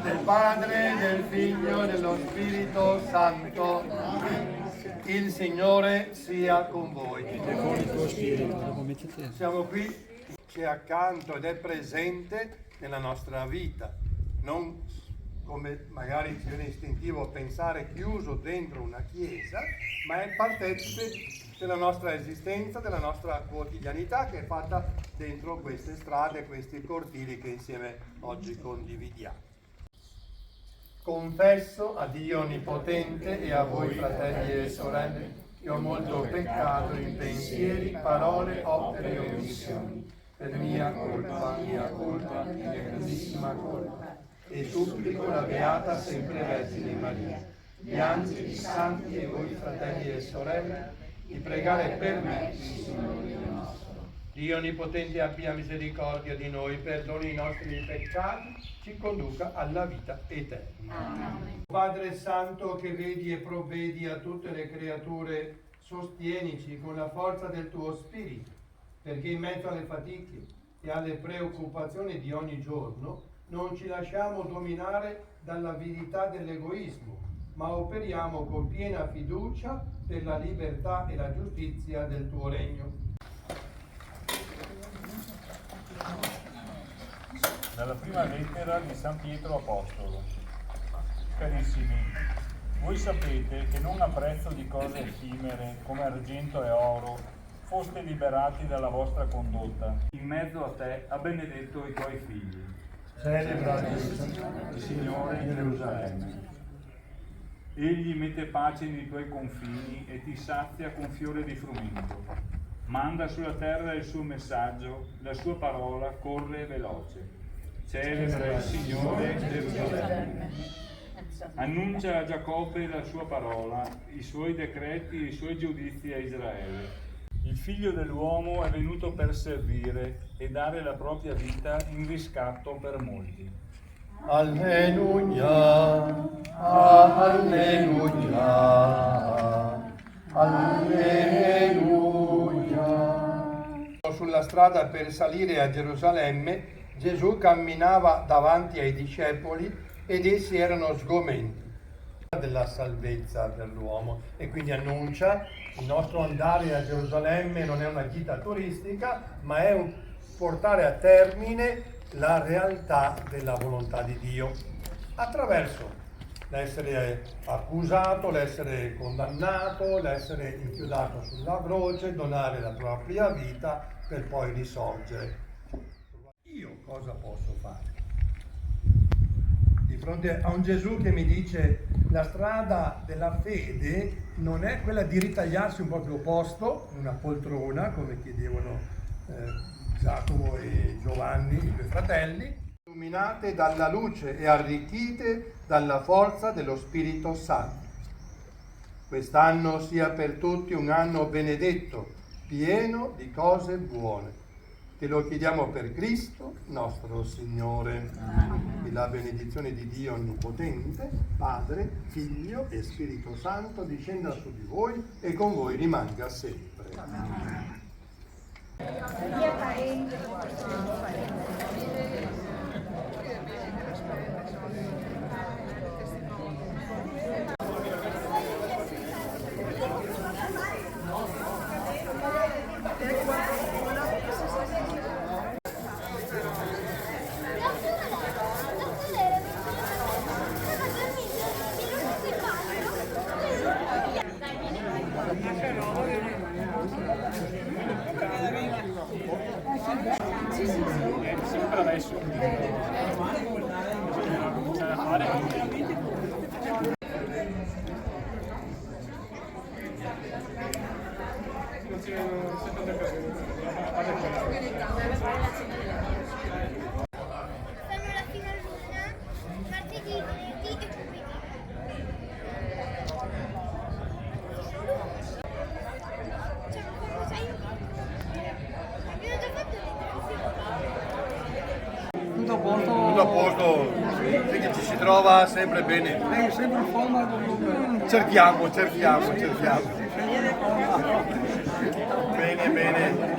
Del Padre, del Figlio e dello Spirito Santo. Il Signore sia con voi. Siamo qui, c'è accanto ed è presente nella nostra vita, non come magari ci viene istintivo pensare chiuso dentro una chiesa, ma è partecipe della nostra esistenza, della nostra quotidianità che è fatta dentro queste strade, questi cortili che insieme oggi condividiamo. Confesso a Dio Onnipotente e a voi fratelli e sorelle che ho molto peccato in pensieri, parole, opere e omissioni, per mia colpa, mia grandissima colpa. E supplico la Beata sempre Vergine Maria, gli angeli, i santi e voi fratelli e sorelle, di pregare per me, Signore nostro. Dio Onnipotente abbia misericordia di noi, perdoni i nostri peccati, ci conduca alla vita eterna. Amen. Padre Santo che vedi e provvedi a tutte le creature, sostienici con la forza del tuo Spirito, perché in mezzo alle fatiche e alle preoccupazioni di ogni giorno non ci lasciamo dominare dall'avidità dell'egoismo, ma operiamo con piena fiducia per la libertà e la giustizia del tuo regno. Dalla prima lettera di San Pietro Apostolo. Carissimi, voi sapete che non a prezzo di cose effimere come argento e oro foste liberati dalla vostra condotta. In mezzo a te ha benedetto i tuoi figli. Celebra il Signore in Gerusalemme. Egli mette pace nei tuoi confini e ti sazia con fiore di frumento. Manda sulla terra il suo messaggio, la sua parola corre veloce. Celebra il Signore in Gerusalemme. Annuncia a Giacobbe la sua parola, i suoi decreti e i suoi giudizi a Israele. Il Figlio dell'uomo è venuto per servire e dare la propria vita in riscatto per molti. Alleluia, alleluia, alleluia. Sulla strada per salire a Gerusalemme, Gesù camminava davanti ai discepoli ed essi erano sgomenti della salvezza per l'uomo e quindi annuncia il nostro andare a Gerusalemme non è una gita turistica, ma è un portare a termine la realtà della volontà di Dio attraverso l'essere accusato, l'essere condannato, l'essere inchiodato sulla croce, donare la propria vita per poi risorgere. Io cosa posso fare? Di fronte a un Gesù che mi dice la strada della fede non è quella di ritagliarsi un proprio posto, una poltrona, come chiedevano Giacomo e Giovanni, i due fratelli, illuminate dalla luce e arricchite dalla forza dello Spirito Santo. Quest'anno sia per tutti un anno benedetto, pieno di cose buone. Te lo chiediamo per Cristo nostro Signore. E la benedizione di Dio Onnipotente, Padre, Figlio e Spirito Santo discenda su di voi e con voi rimanga sempre. Amen. Sempre adesso. Tutto a posto. Quindi ci si trova sempre bene. Lei è sempre in forma? Cerchiamo. Bene, bene.